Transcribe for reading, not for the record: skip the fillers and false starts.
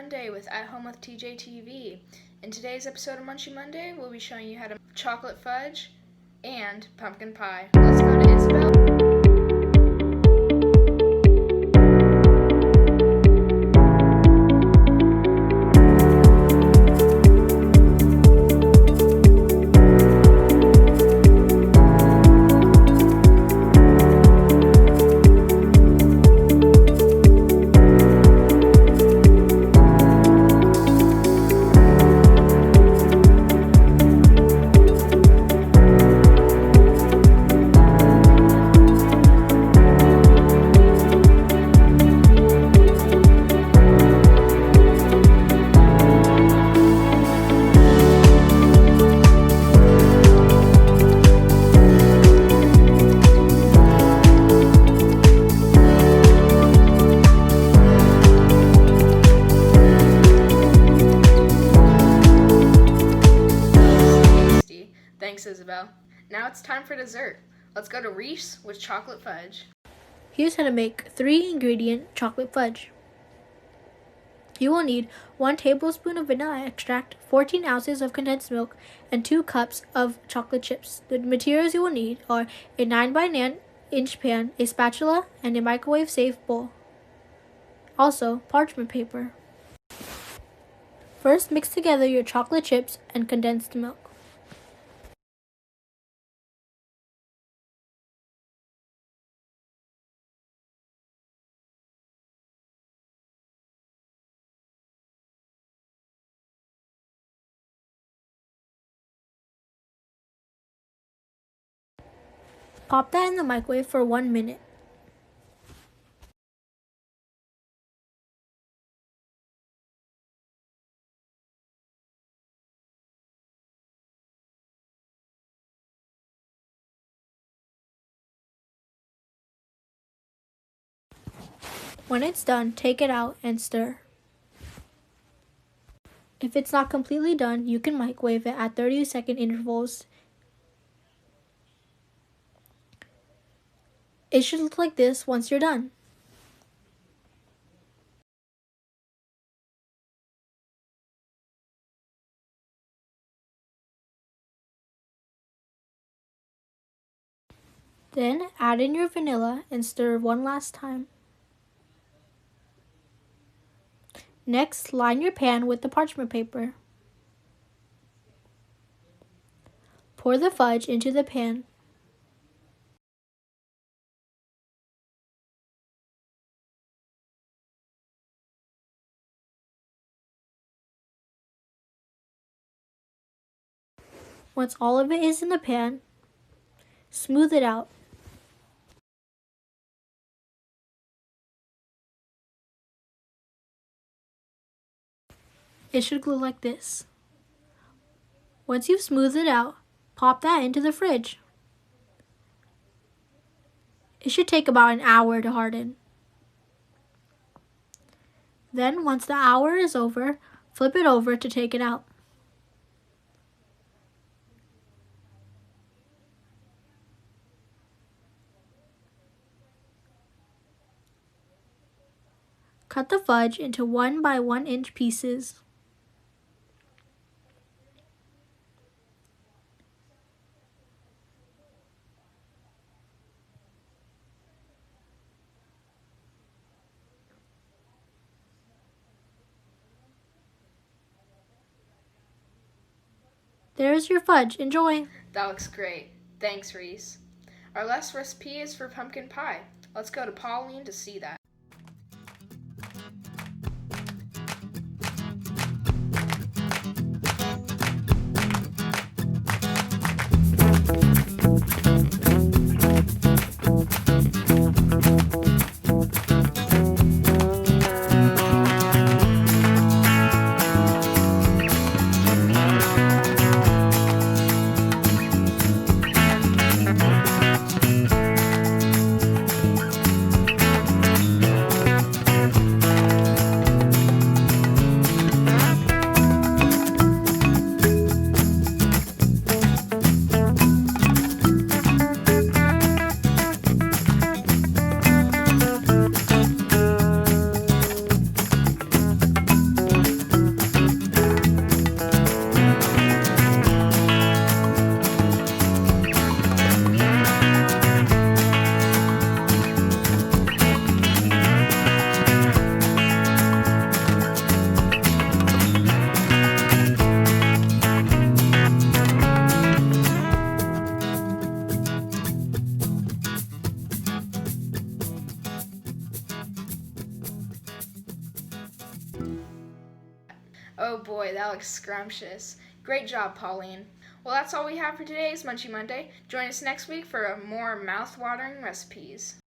Monday with At Home with TJTV. In today's episode of Munchie Monday, we'll be showing you how to make chocolate fudge and pumpkin pie. Let's go to Isabel. Thanks, Isabel. Now it's time for dessert. Let's go to Reese with chocolate fudge. Here's how to make 3-ingredient chocolate fudge. You will need 1 tablespoon of vanilla extract, 14 ounces of condensed milk, and 2 cups of chocolate chips. The materials you will need are a 9x9-inch pan, a spatula, and a microwave-safe bowl. Also, parchment paper. First, mix together your chocolate chips and condensed milk. Pop that in the microwave for 1 minute. When it's done, take it out and stir. If it's not completely done, you can microwave it at 30-second intervals. It should look like this once you're done. Then add in your vanilla and stir one last time. Next, line your pan with the parchment paper. Pour the fudge into the pan. Once all of it is in the pan, smooth it out. It should look like this. Once you've smoothed it out, pop that into the fridge. It should take about an hour to harden. Then, once the hour is over, flip it over to take it out. Cut the fudge into 1 by 1 inch pieces. There's your fudge. Enjoy! That looks great. Thanks, Reese. Our last recipe is for pumpkin pie. Let's go to Pauline to see that. Oh boy, that looks scrumptious. Great job, Pauline. Well, that's all we have for today's Munchie Monday. Join us next week for more mouth-watering recipes.